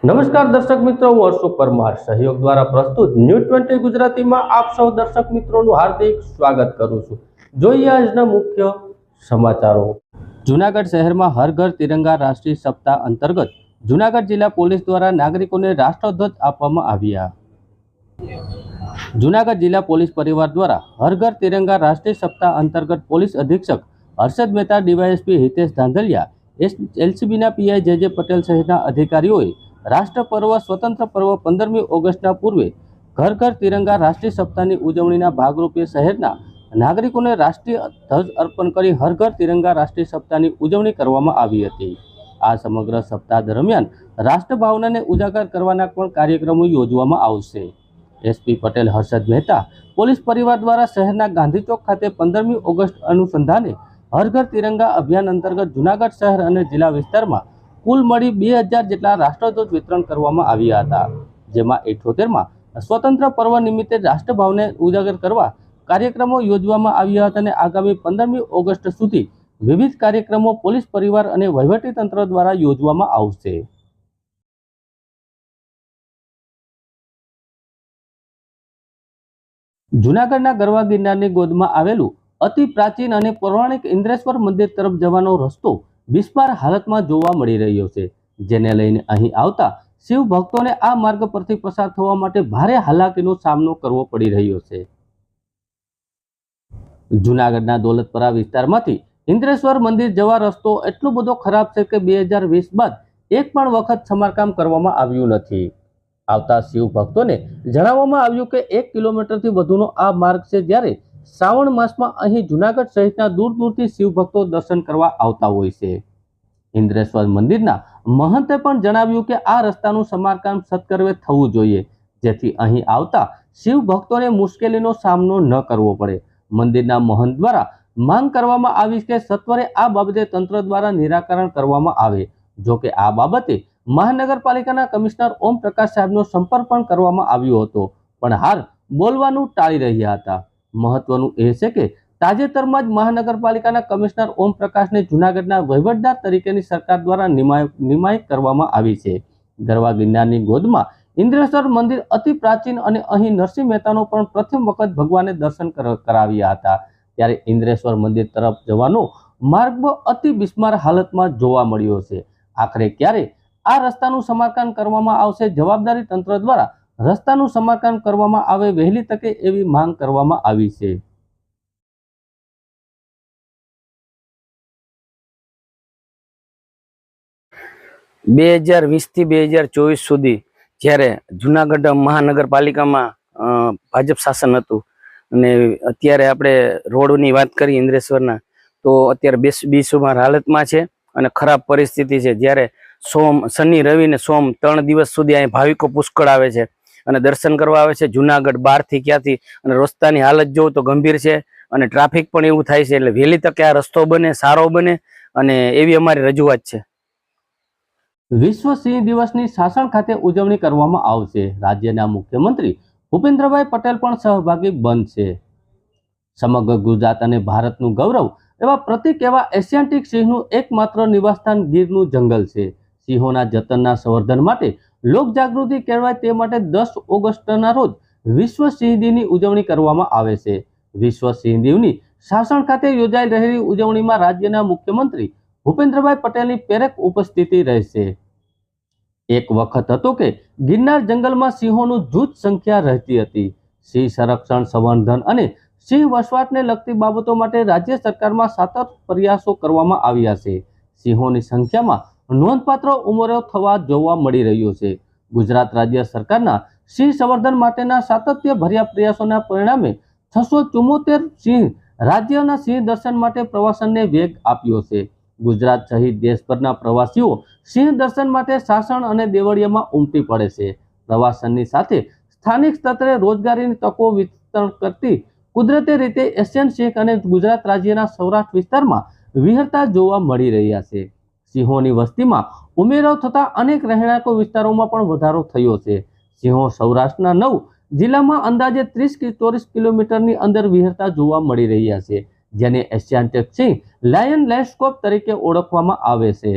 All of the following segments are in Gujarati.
નમસ્કાર દર્શક મિત્રો, હું અશોક પરમાર સહયોગ દ્વારા પ્રસ્તુત ન્યૂઝ 20 ગુજરાતીમાં આપ સૌ દર્શક મિત્રોનું હાર્દિક સ્વાગત કરું છું। જોઈએ આજના મુખ્ય સમાચારો। જૂનાગઢ શહેરમાં હર ઘર તિરંગા રાષ્ટ્રીય સપ્તાહ અંતર્ગત જૂનાગઢ જિલ્લા પોલીસ દ્વારા નાગરિકોને રાષ્ટ્રધ્વજ આપવામાં આવ્યા। જૂનાગઢ જિલ્લા પોલીસ પરિવાર દ્વારા હર ઘર તિરંગા રાષ્ટ્રીય સપ્તાહ અંતર્ગત પોલીસ અધિક્ષક હર્ષદ મહેતા, ડીવાયએસપી હિતેશ ધાંધલિયા, એલસીબીના પીઆઈ જે પટેલ સહિતના અધિકારીઓએ રાષ્ટ્ર પર્વ સ્વતંત્ર પર્વ 15મી ઓગસ્ટના પૂર્વે ઘર ઘર તિરંગા રાષ્ટ્રીય સપ્તાહની ઉજવણીના ભાગરૂપે શહેરના નાગરિકોને રાષ્ટ્રીય ધ્વજ અર્પણ કરી હર ઘર તિરંગા રાષ્ટ્રીય સપ્તાહની ઉજવણી કરવામાં આવી હતી। આ સમગ્ર સપ્તાહ દરમિયાન રાષ્ટ્રભાવનાને ઉજાગર કરવાના પણ કાર્યક્રમો યોજવામાં આવશે। એસપી પટેલ હર્ષદ મહેતા પોલીસ પરિવાર દ્વારા શહેરના ગાંધી ચોક ખાતે 15મી ઓગસ્ટ અનુસંધાને હર ઘર તિરંગા અભિયાન અંતર્ગત જૂનાગઢ શહેર અને જિલ્લા વિસ્તારમાં કુલ મળી 2000 જેટલા રાષ્ટ્રધ્વજ વિતરણ કરવામાં આવ્યા હતા, જેમાં 78માં સ્વતંત્ર પર્વ નિમિત્તે રાષ્ટ્રભાવને ઉજાગર કરવા કાર્યક્રમો યોજવામાં આવ્યા હતા અને આગામી 15મી ઓગસ્ટ સુધી વિવિધ કાર્યક્રમો પોલીસ પરિવાર અને વહીવટીતંત્ર દ્વારા યોજવામાં આવશે। જૂનાગઢના ગરવા ગિરનારની ગોદમાં આવેલું અતિ પ્રાચીન અને પૌરાણિક ઇન્દ્રેશ્વર મંદિર તરફ જવાનો રસ્તો બિસ્માર હાલતમાં જોવા મળી રહ્યો છે, જેને લઈને અહીં આવતા શિવ ભક્તોને આ માર્ગ પરથી પસાર થવા માટે ભારે હાલાકીનો સામનો કરવો પડી રહ્યો છે। જૂનાગઢના દોલતપરા વિસ્તારમાંથી ઇન્દ્રેશ્વર મંદિર જવા રસ્તો એટલો બધો ખરાબ છે કે 2020 બાદ એક પણ વખત સમારકામ કરવામાં આવ્યું નથી। આવતા શિવ ભક્તોને જણાવવામાં આવ્યું કે 1 કિલોમીટરથી વધુનો આ માર્ગ છે, જ્યારે શ્રાવણ માસમાં અહીં જૂનાગઢ સહિતના દૂર દૂરથી શિવ ભક્તો દર્શન કરવા આવતા હોય છે। ઇન્દ્રેશ્વર મંદિરના મહંતે પણ જણાવ્યું કે આ રસ્તાનું સમારકામ સત્વરે થવું જોઈએ, જેથી અહીં આવતા શિવ ભક્તોને મુશ્કેલીનો સામનો ન કરવો પડે। મંદિરના મહંત દ્વારા માંગ કરવામાં આવી કે સત્વરે આ બાબતે તંત્ર દ્વારા નિરાકરણ કરવામાં આવે। જો કે આ બાબતે મહાનગરપાલિકાના કમિશનર ઓમ પ્રકાશ સાહેબનો સંપર્ક પણ કરવામાં આવ્યો હતો, પણ હાલ બોલવાનું ટાળી રહ્યા હતા। મહત્વનું એ છે કે તાજેતરમાં જ મહાનગરપાલિકાના કમિશનર ઓમ પ્રકાશને જૂનાગઢના વહીવટદાર તરીકેની સરકાર દ્વારા નિમાયત કરવામાં આવી છે। ગરવા ગિરનારની ગોદમાં ઇન્દ્રેશ્વર મંદિર અતિ પ્રાચીન અને અહીં નરસિંહ મહેતાનો પણ પ્રથમ વખત ભગવાને દર્શન કરાવ્યા હતા, ત્યારે ઇન્દ્રેશ્વર મંદિર તરફ જવાનો માર્ગ અતિ બિસ્માર હાલતમાં જોવા મળ્યો છે। આખરે ક્યારે આ રસ્તાનું સમારકામ કરવામાં આવશે? જવાબદારી તંત્ર દ્વારા રસ્તાનું સમારકામ કરવામાં આવે વહેલી તકે એવી માંગ કરવામાં આવી છે। બે 2020થી 2024 સુધી જ્યારે જૂનાગઢ મહાનગરપાલિકામાં ભાજપ શાસન હતું અને અત્યારે આપણે રોડની વાત કરી ઇન્દ્રેશ્વરના, તો અત્યારે બેસુમાર હાલતમાં છે અને ખરાબ પરિસ્થિતિ છે। જ્યારે શનિ રવિ ને સોમ 3 દિવસ સુધી અહીં ભાવિકો પુષ્કળ આવે છે અને દર્શન કરવા આવે છે જૂનાગઢ બહારથી ક્યાંથી, અને રસ્તાની હાલત જોઉં તો ગંભીર છે અને ટ્રાફિક પણ એવું થાય છે। એટલે વહેલી તકે આ રસ્તો બને, સારો બને, અને એવી અમારી રજૂઆત છે। વિશ્વ સિંહ દિવસની સાસણ ખાતે ઉજવણી કરવામાં આવશે। રાજ્યના મુખ્યમંત્રી ભૂપેન્દ્રભાઈ પટેલ પણ સહભાગી બનશે। સમગ્ર ગુજરાત અને ભારતનું ગૌરવ એવા પ્રતીક એવા એશિયાટિક સિંહનું એકમાત્ર નિવાસસ્થાન ગીરનું જંગલ છે। સિંહોના જતનના સંવર્ધન માટે લોક જાગૃતિ કેળવાય તે માટે 10 ઓગસ્ટના રોજ વિશ્વ સિંહ દિનની ઉજવણી કરવામાં આવે છે। વિશ્વ સિંહ દિવસની સાસણ ખાતે યોજાઈ રહેલી ઉજવણીમાં રાજ્યના મુખ્યમંત્રી ભૂપેન્દ્રભાઈ પટેલની પ્રેરક ઉપસ્થિતિ રહેશે। એક વખત હતો કે ગિરનાર જંગલમાં સિંહોનું જૂથ સંખ્યા રહેતી હતી। સિંહ સંરક્ષણ, સંવર્ધન અને સિંહ વસવાટને લગતી બાબતો માટે રાજ્ય સરકારમાં સતત પ્રયાસો કરવામાં આવ્યા છે। સિંહોની સંખ્યામાં નોંધપાત્ર ઉમેરો થવા જોવા મળી રહ્યો છે। ગુજરાત રાજ્ય સરકારના સિંહ સંવર્ધન માટેના સાતત્યભર્યા પ્રયાસોના પરિણામે 674 સિંહ રાજ્યના સિંહ દર્શન માટે પ્રવાસનને વેગ આપ્યો છે। ગુજરાત સહિત દેશભરના પ્રવાસીઓ સિંહ દર્શન માટે સાસણ અને દેવળિયામાં ઉમટી પડે છે। પ્રવાસનની સાથે સ્થાનિક સ્તરે રોજગારીની તકો વિસ્તરણ કરતી કુદરતી રીતે એશિયન સિંહ અને ગુજરાત રાજ્યના સૌરાષ્ટ્ર વિસ્તારમાં વિહરતા જોવા મળી રહ્યા છે। સિંહોની વસ્તીમાં ઉમેરો થતા અનેક રહેણાંક વિસ્તારોમાં પણ વધારો થયો છે। સિંહો સૌરાષ્ટ્રના 9 જિલ્લામાં અંદાજે 30-40 કિલોમીટરની અંદર વિહરતા જોવા મળી રહ્યા છે, જેને એશિયાટિક સિંહ લાયન લેન્ડસ્કેપ તરીકે ઓળખવામાં આવે છે।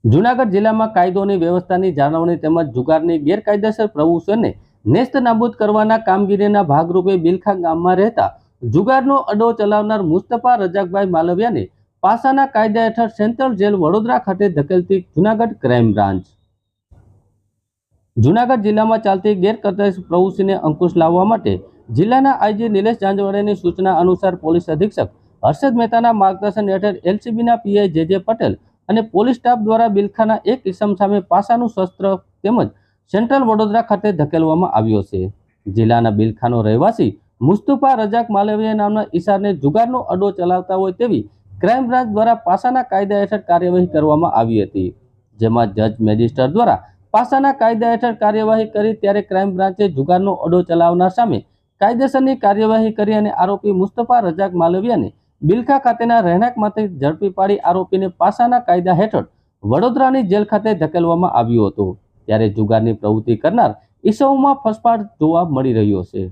જૂનાગઢ જિલ્લામાં કાયદોની વ્યવસ્થાની જાળવણી તેમજ જુગારની ગેરકાયદેસર પ્રવૃત્તિઓને નેસ્ત નાબૂદ કરવાના કામગીરીના ભાગરૂપે બિલખા ગામમાં રહેતા જુગારનો અડ્ડો ચલાવનાર મુસ્તફા રજાકભાઈ માલવિયાને પાસાના કાયદા હેઠળ સેન્ટ્રલ જેલ વડોદરા ખાતે ધકેલતી જૂનાગઢ ક્રાઇમ બ્રાન્ચ. જૂનાગઢ જિલ્લામાં ચાલતી ગેરકાયદેસર પ્રવૃત્તિને અંકુશ લાવવા માટે જિલ્લાના આઈજી નિલેશ જાંજવાડિયાની સૂચના અનુસાર પોલીસ અધિક્ષક હર્ષદ મહેતાના માર્ગદર્શન હેઠળ એલસીબીના પીઆઈ જે પટેલ અને પોલીસ સ્ટાફ દ્વારા બિલખાના એક ઇસમ સામે પાસાનું શસ્ત્ર તેમજ સેન્ટ્રલ વડોદરા ખાતે ધકેલવામાં આવ્યો છે. જિલ્લાના બિલખાનો રહેવાસી મુસ્તફા રજાક માલવિયા નામના ઈસારને જુગારનો અડ્ડો ચલાવતા હોય તેવી ક્રાઇમ બ્રાન્ચ દ્વારા પાસાના કાયદા હેઠળ કાર્યવાહી કરવામાં આવી હતી, જેમાં જજ મેજિસ્ટર દ્વારા પાસાના કાયદા હેઠળ કાર્યવાહી કરી ત્યારે ક્રાઇમ બ્રાન્ચે જુગારનો અડ્ડો ચલાવનાર સામે કાયદેસરની કાર્યવાહી કરી અને આરોપી મુસ્તફા રજાક માલવિયાને બિલખા ખાતેના રહેણાંકમાંથી ઝડપી પાડી આરોપીને પાસાના કાયદા હેઠળ વડોદરાની જેલ ખાતે ધકેલવામાં આવ્યો હતો. ત્યારે જુગારની પ્રવૃત્તિ કરનાર ઈસમોમાં ફસફાટ જોવા મળી રહ્યો છે.